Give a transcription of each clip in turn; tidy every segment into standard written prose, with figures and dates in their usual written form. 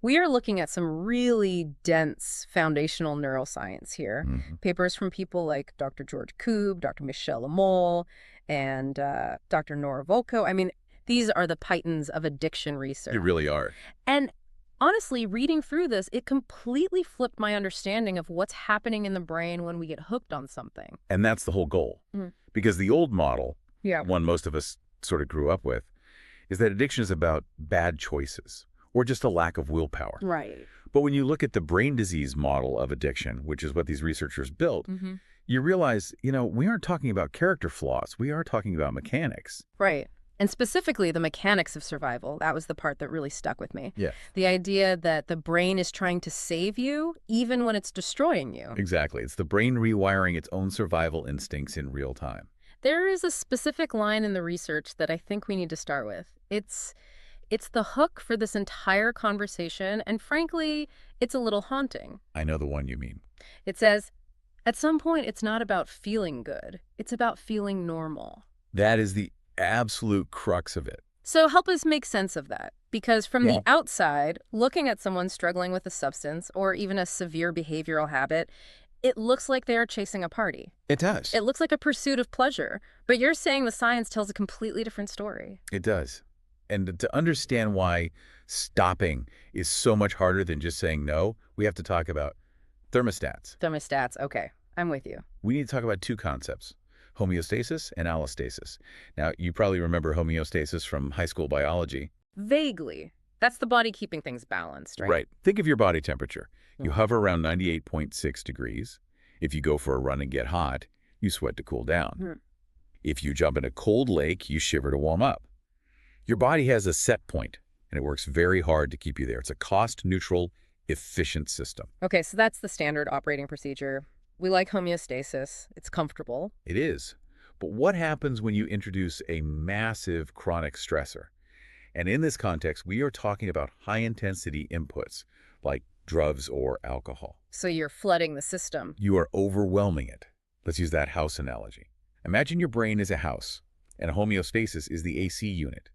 We are looking at some really dense foundational neuroscience here. Hmm. Papers from people like Dr. George Koob, Dr. Michelle Lamole, and Dr. Nora Volkow. I mean, these are the titans of addiction You research. really are. And honestly, reading through this, it completely flipped my understanding of what's happening in the brain when we get hooked on something. And that's the whole goal. Mm. Because the old model, Yeah. one most of us sort of grew up with, is that addiction is about bad choices or just a lack of willpower. Right. But when you look at the brain disease model of addiction, which is what these researchers built, Mm-hmm. you realize, we aren't talking about character flaws. We are talking about mechanics. Right. And specifically, the mechanics of survival. That was the part that really stuck with me. Yeah. The idea that the brain is trying to save you even when it's destroying you. Exactly. It's the brain rewiring its own survival instincts in real time. There is a specific line in the research that I think we need to start with. It's the hook for this entire conversation, and frankly, it's a little haunting. I know the one you mean. It says, at some point, it's not about feeling good. It's about feeling normal. That is the absolute crux of it. So help us make sense of that. Because from Yeah. the outside, looking at someone struggling with a substance or even a severe behavioral habit, it looks like they are chasing a party. It does. It looks like a pursuit of pleasure. But you're saying the science tells a completely different story. It does. And to understand why stopping is so much harder than just saying no, we have to talk about thermostats. Thermostats, okay, I'm with you. We need to talk about two concepts, homeostasis and allostasis. Now, you probably remember homeostasis from high school biology. Vaguely. That's the body keeping things balanced, right? Right. Think of your body temperature. You Mhm. hover around 98.6 degrees. If you go for a run and get hot, you sweat to cool down. Hmm. If you jump in a cold lake, you shiver to warm up. Your body has a set point, and it works very hard to keep you there. It's a cost-neutral, efficient system. Okay, so that's the standard operating procedure. We like homeostasis. It's comfortable. It is. But what happens when you introduce a massive chronic stressor? And in this context, we are talking about high-intensity inputs, like drugs or alcohol. So you're flooding the system. You are overwhelming it. Let's use that house analogy. Imagine your brain is a house, and homeostasis is the AC unit.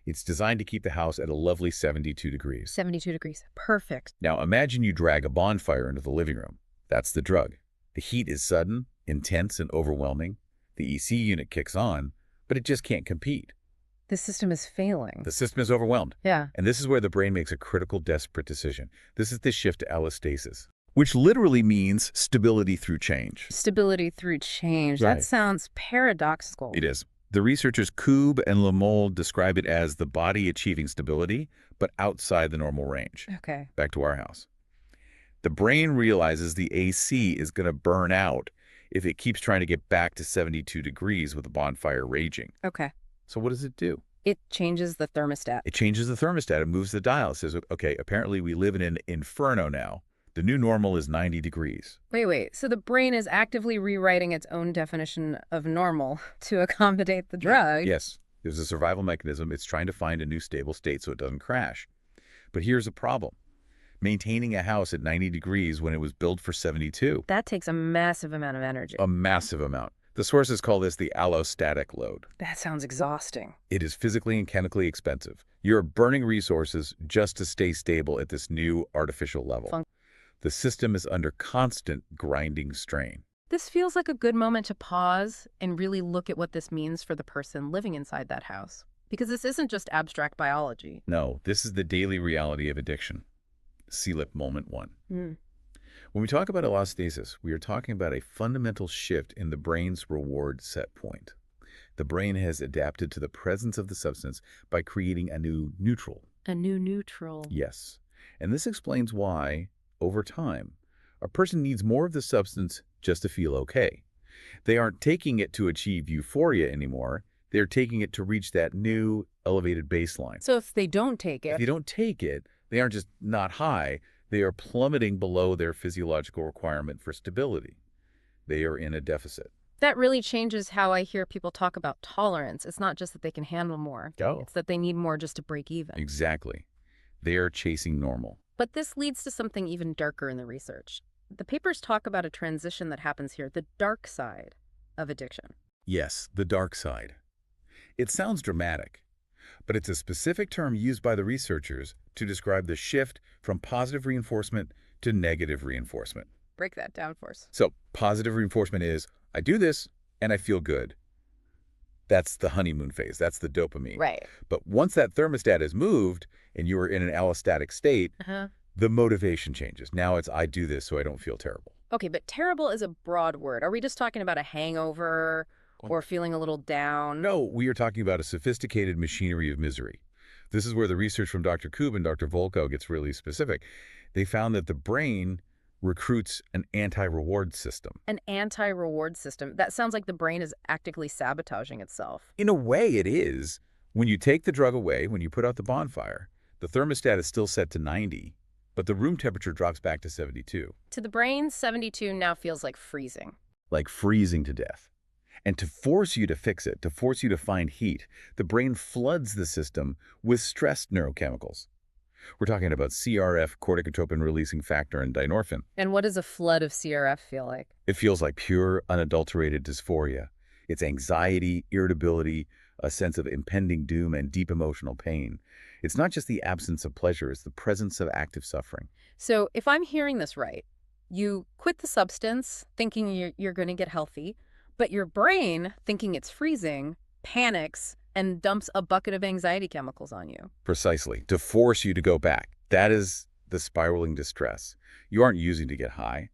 It's designed to keep the house at a lovely 72 degrees. 72 degrees. Perfect. Now imagine you drag a bonfire into the living room. That's the drug. The heat is sudden, intense, and overwhelming. The EC unit kicks on, but it just can't compete. The system is failing. The system is overwhelmed. Yeah. And this is where the brain makes a critical, desperate decision. This is the shift to allostasis, which literally means stability through change. Stability through change. Right. That sounds paradoxical. It is. The researchers Koob and Lamole describe it as the body achieving stability, but outside the normal range. Okay. Back to our house. The brain realizes the AC is going to burn out if it keeps trying to get back to 72 degrees with the bonfire raging. Okay. So what does it do? It changes the thermostat. It changes the thermostat. It moves the dial. It says, okay, apparently we live in an inferno now. The new normal is 90 degrees. Wait. So the brain is actively rewriting its own definition of normal to accommodate the drug. Yes, there's a survival mechanism. It's trying to find a new stable state so it doesn't crash. But here's a problem. Maintaining a house at 90 degrees when it was built for 72. That takes a massive amount of energy. A massive amount. The sources call this the allostatic load. That sounds exhausting. It is physically and chemically expensive. You're burning resources just to stay stable at this new artificial level. The system is under constant grinding strain. This feels like a good moment to pause and really look at what this means for the person living inside that house. Because this isn't just abstract biology. No, this is the daily reality of addiction. CLIP moment one. Mm. When we talk about allostasis, we are talking about a fundamental shift in the brain's reward set point. The brain has adapted to the presence of the substance by creating a new neutral. A new neutral. Yes. And this explains why, over time, a person needs more of the substance just to feel okay. They aren't taking it to achieve euphoria anymore. They're taking it to reach that new elevated baseline. So if they don't take If it, they don't take it, they aren't just not high. They are plummeting below their physiological requirement for stability. They are in a deficit. that really changes how I hear people talk about tolerance. It's not just that they can handle more. Oh. It's that they need more just to break even. Exactly. They are chasing normal. But this leads to something even darker in the research. The papers talk about a transition that happens here, the dark side of addiction. Yes, the dark side. It sounds dramatic, but it's a specific term used by the researchers to describe the shift from positive reinforcement to negative reinforcement. Break that down for us. So positive reinforcement is, I do this and I feel good. That's the honeymoon phase. That's the dopamine. Right. But once that thermostat is moved and you are in an allostatic state, Uh-huh. the motivation changes. Now it's, I do this so I don't feel terrible. Okay, but terrible is a broad word. Are we just talking about a hangover or feeling a little down? No, we are talking about a sophisticated machinery of misery. This is where the research from Dr. Koob and Dr. Volkow gets really specific. They found that the brain recruits an anti-reward system. An anti-reward system. That sounds like the brain is actively sabotaging itself. In a way, it is. When you take the drug away, when you put out the bonfire, the thermostat is still set to 90, but the room temperature drops back to 72. To the brain, 72 now feels like freezing. Like freezing to death. And to force you to fix it, to force you to find heat, the brain floods the system with stress neurochemicals. We're talking about CRF, corticotropin-releasing factor, and dynorphin. And what does a flood of CRF feel like? It feels like pure, unadulterated dysphoria. It's anxiety, irritability, a sense of impending doom, and deep emotional pain. It's not just the absence of pleasure, it's the presence of active suffering. So if I'm hearing this right, you quit the substance thinking you're going to get healthy, but your brain, thinking it's freezing, panics and dumps a bucket of anxiety chemicals on you. Precisely, to force you to go back. That is the spiraling distress. You aren't using to get high.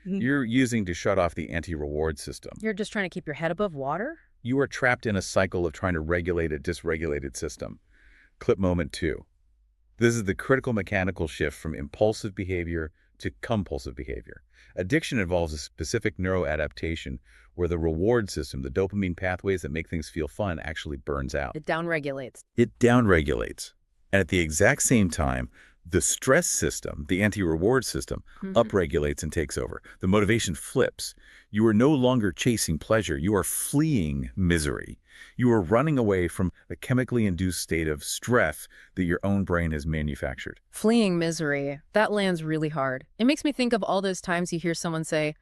You're using to shut off the anti-reward system. You're just trying to keep your head above water? You are trapped in a cycle of trying to regulate a dysregulated system. Clip moment 2. This is the critical mechanical shift from impulsive behavior to compulsive behavior. Addiction involves a specific neuroadaptation where the reward system, the dopamine pathways that make things feel fun, actually burns out. It downregulates. It downregulates. And at the exact same time, the stress system, the anti-reward system, upregulates and takes over. The motivation flips. You are no longer chasing pleasure. You are fleeing misery. You are running away from the chemically induced state of stress that your own brain has manufactured. Fleeing misery. That lands really hard. It makes me think of all those times you hear someone say,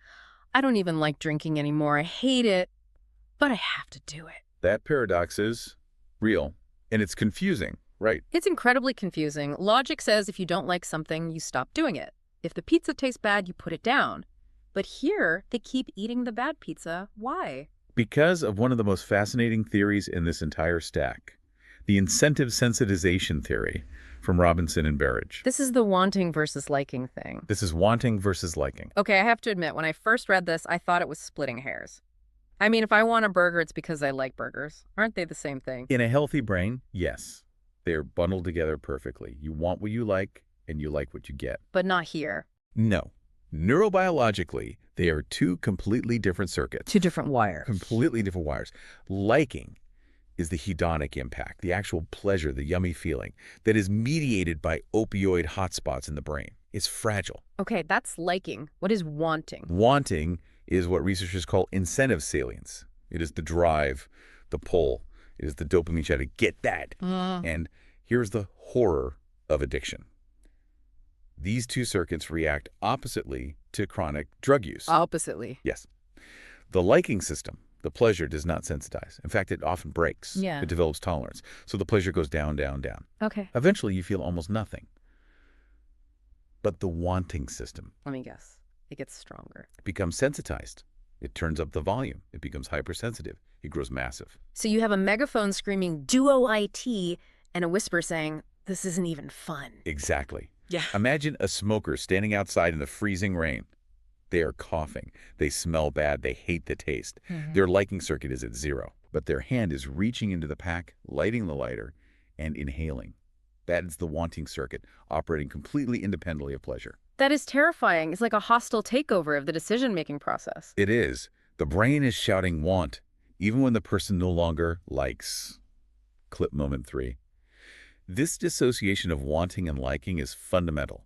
I don't even like drinking anymore. I hate it, but I have to do it. That paradox is real, and it's confusing, right? It's incredibly confusing. Logic says if you don't like something, you stop doing it. If the pizza tastes bad, you put it down. But here, they keep eating the bad pizza. Why? Because of one of the most fascinating theories in this entire stack, the incentive sensitization theory from Robinson and Berridge. This is the wanting versus liking thing. This is wanting versus liking. Okay, I have to admit, when I first read this, I thought it was splitting hairs. I mean, if I want a burger, it's because I like burgers. Aren't they the same thing? In a healthy brain, yes. They're bundled together perfectly. You want what you like, and you like what you get. But not here. No. Neurobiologically, they are two completely different circuits. Two different wires. Completely different wires. Liking is the hedonic impact, the actual pleasure, the yummy feeling that is mediated by opioid hotspots in the brain. It's fragile. Okay, that's liking. What is wanting? Wanting is what researchers call incentive salience. It is the drive, the pull. It is the dopamine shot to get that. And here's the horror of addiction. These two circuits react oppositely to chronic drug use. Oppositely. Yes. The liking system, the pleasure, does not sensitize. In fact, it often breaks. Yeah. It develops tolerance. So the pleasure goes down, down, down. Okay. Eventually, you feel almost nothing. But the wanting system Let me guess. It gets stronger. becomes sensitized. It turns up the volume. It becomes hypersensitive. It grows massive. So you have a megaphone screaming, "Do-O-I-T," and a whisper saying, "This isn't even fun." Exactly. Yeah. Imagine a smoker standing outside in the freezing rain. They are coughing. They smell bad. They hate the taste. Their liking circuit is at 0, but their hand is reaching into the pack, lighting the lighter, and inhaling. That is the wanting circuit, operating completely independently of pleasure. That is terrifying. It's like a hostile takeover of the decision-making process. It is. The brain is shouting want, even when the person no longer likes. Clip moment 3. This dissociation of wanting and liking is fundamental.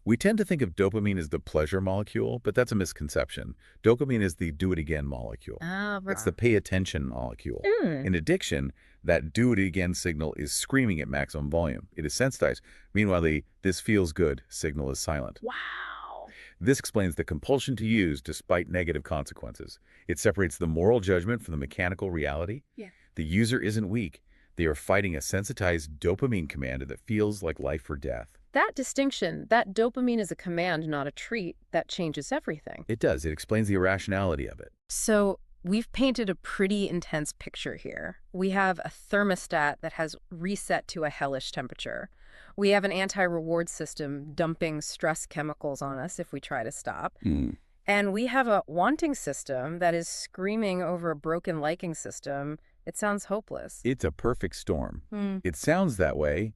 We tend to think of dopamine as the pleasure molecule, but that's a misconception. Dopamine is the do-it-again molecule. It's the pay-attention molecule. In addiction, that do-it-again signal is screaming at maximum volume. It is sensitized. Meanwhile, the "this feels good" signal is silent. Wow. This explains the compulsion to use despite negative consequences. It separates the moral judgment from the mechanical reality. Yeah. The user isn't weak. They are fighting a sensitized dopamine command that feels like life or death. That distinction, that dopamine is a command, not a treat, that changes everything. It does. It explains the irrationality of it. So we've painted a pretty intense picture here. We have a thermostat that has reset to a hellish temperature. We have an anti-reward system dumping stress chemicals on us if we try to stop. And we have a wanting system that is screaming over a broken liking system. It sounds hopeless. It's a perfect storm. It sounds that way,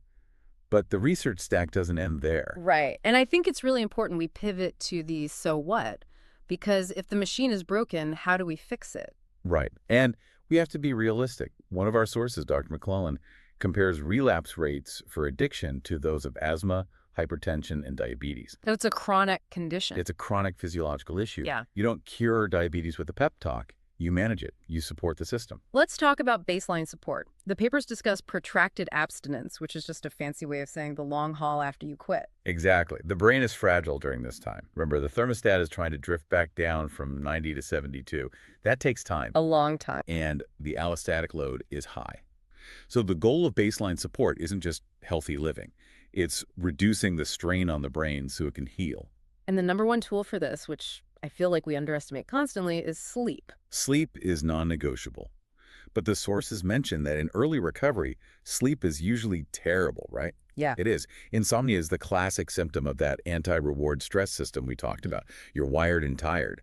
but the research stack doesn't end there. Right. And I think it's really important we pivot to the so what, because if the machine is broken, how do we fix it? Right. And we have to be realistic. One of our sources, Dr. McClellan, compares relapse rates for addiction to those of asthma, hypertension, and diabetes. So it's a chronic condition. It's a chronic physiological issue. Yeah. You don't cure diabetes with a pep talk. You manage it. You support the system. Let's talk about baseline support. The papers discuss protracted abstinence, which is just a fancy way of saying the long haul after you quit. Exactly. The brain is fragile during this time. Remember, the thermostat is trying to drift back down from 90 to 72. That takes time. A long time. And the allostatic load is high. So the goal of baseline support isn't just healthy living. It's reducing the strain on the brain so it can heal. And the number one tool for this, which I feel like we underestimate constantly, is sleep. Sleep is non-negotiable. But the sources mention that in early recovery, sleep is usually terrible, right? Yeah. It is. Insomnia is the classic symptom of that anti-reward stress system we talked about. You're wired and tired.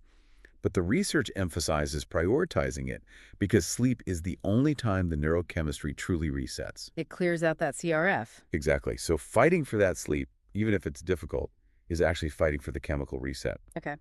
But the research emphasizes prioritizing it because sleep is the only time the neurochemistry truly resets. It clears out that CRF. Exactly. So fighting for that sleep, even if it's difficult, is actually fighting for the chemical reset. Okay.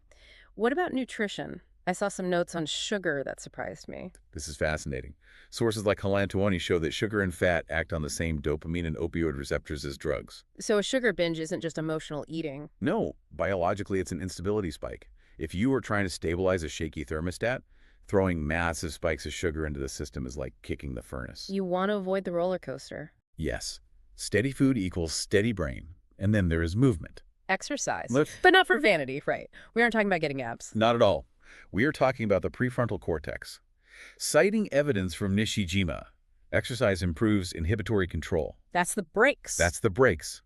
What about nutrition? I saw some notes on sugar that surprised me. This is fascinating. Sources like Halantuoni show that sugar and fat act on the same dopamine and opioid receptors as drugs. So a sugar binge isn't just emotional eating. No, biologically it's an instability spike. If you are trying to stabilize a shaky thermostat, throwing massive spikes of sugar into the system is like kicking the furnace. You want to avoid the roller coaster. Yes. Steady food equals steady brain. And then there is movement. Exercise. But not for vanity, right? We aren't talking about getting abs. Not at all. We are talking about the prefrontal cortex. Citing evidence from Nishijima, exercise improves inhibitory control. That's the brakes. That's the brakes.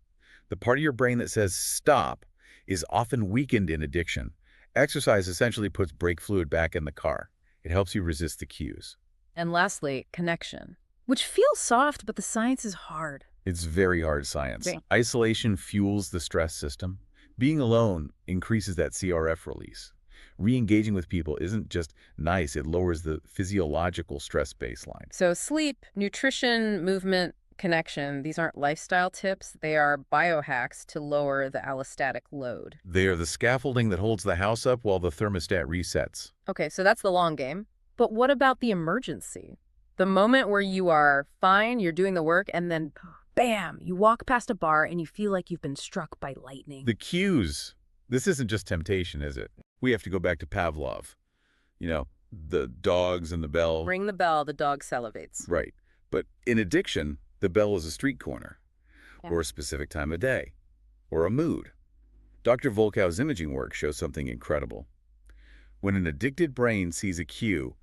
The part of your brain that says stop is often weakened in addiction. Exercise essentially puts brake fluid back in the car. It helps you resist the cues. And lastly, connection, which feels soft, but the science is hard. It's very hard science. Okay. Isolation fuels the stress system. Being alone increases that CRF release. Re-engaging with people isn't just nice, it lowers the physiological stress baseline. So sleep, nutrition, movement, connection, these aren't lifestyle tips. They are biohacks to lower the allostatic load. They are the scaffolding that holds the house up while the thermostat resets. Okay, so that's the long game. But what about the emergency? The moment where you are fine, you're doing the work, and then bam, you walk past a bar and you feel like you've been struck by lightning. The cues. This isn't just temptation, is it? We have to go back to Pavlov. You know, the dogs and the bell. Ring the bell, the dog salivates. Right. But in addiction, the bell is a street corner, Yeah. or a specific time of day, or a mood. Dr. Volkow's imaging work shows something incredible. When an addicted brain sees a cue,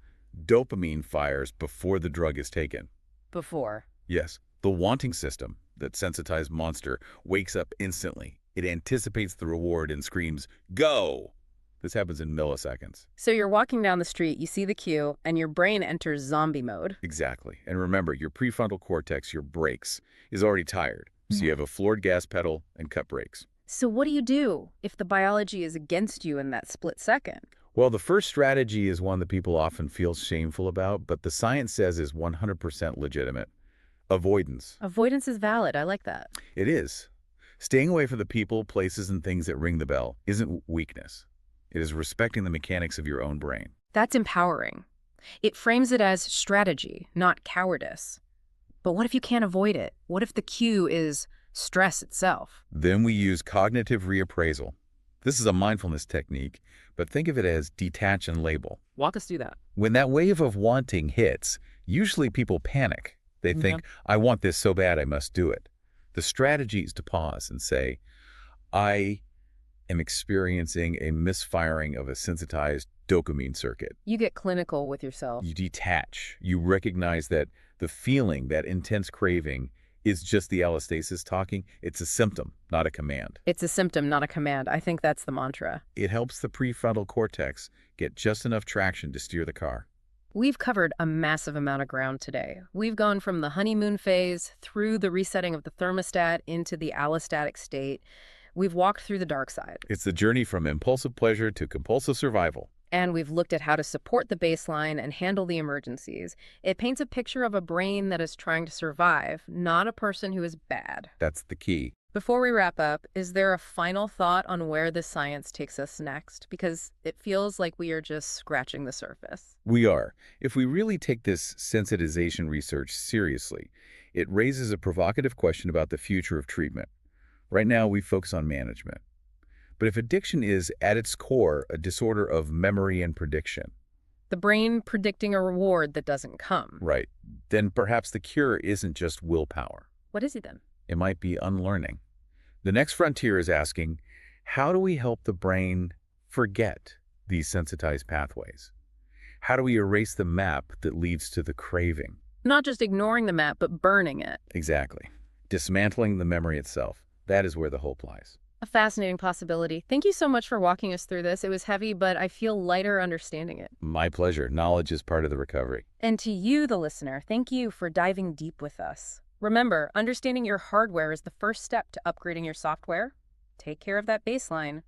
dopamine fires before the drug is taken. Before. Yes, the wanting system, that sensitized monster, wakes up instantly. It anticipates the reward and screams, "Go!" This happens in milliseconds. So you're walking down the street, you see the cue, and your brain enters zombie mode. Exactly. And remember, your prefrontal cortex, your brakes, is already tired. So you have a floored gas pedal and cut brakes. So what do you do if the biology is against you in that split second? Well, the first strategy is one that people often feel shameful about, but the science says is 100% legitimate. Avoidance. Avoidance is valid. I like that. It is. Staying away from the people, places, and things that ring the bell isn't weakness. It is respecting the mechanics of your own brain. That's empowering. It frames it as strategy, not cowardice. But what if you can't avoid it? What if the cue is stress itself? Then we use cognitive reappraisal. This is a mindfulness technique, but think of it as detach and label. Walk us through that. When that wave of wanting hits, usually people panic. They think, I want this so bad I must do it. The strategy is to pause and say, I am experiencing a misfiring of a sensitized dopamine circuit. You get clinical with yourself. You detach. You recognize that the feeling, that intense craving, is just the allostasis talking. It's a symptom, not a command. It's a symptom, not a command. I think that's the mantra. It helps the prefrontal cortex get just enough traction to steer the car. We've covered a massive amount of ground today. We've gone from the honeymoon phase through the resetting of the thermostat into the allostatic state. We've walked through the dark side. It's the journey from impulsive pleasure to compulsive survival. And we've looked at how to support the baseline and handle the emergencies. It paints a picture of a brain that is trying to survive, not a person who is bad. That's the key. Before we wrap up, is there a final thought on where the science takes us next? Because it feels like we are just scratching the surface. We are. If we really take this sensitization research seriously, it raises a provocative question about the future of treatment. Right now, we focus on management. But if addiction is, at its core, a disorder of memory and prediction, The brain predicting a reward that doesn't come. right, then perhaps the cure isn't just willpower. What is it then? It might be unlearning. The next frontier is asking, how do we help the brain forget these sensitized pathways? How do we erase the map that leads to the craving? Not just ignoring the map, but burning it. Exactly. Dismantling the memory itself. That is where the hope lies. A fascinating possibility. Thank you so much for walking us through this. It was heavy, but I feel lighter understanding it. My pleasure. Knowledge is part of the recovery. And to you, the listener, thank you for diving deep with us. Remember, understanding your hardware is the first step to upgrading your software. Take care of that baseline.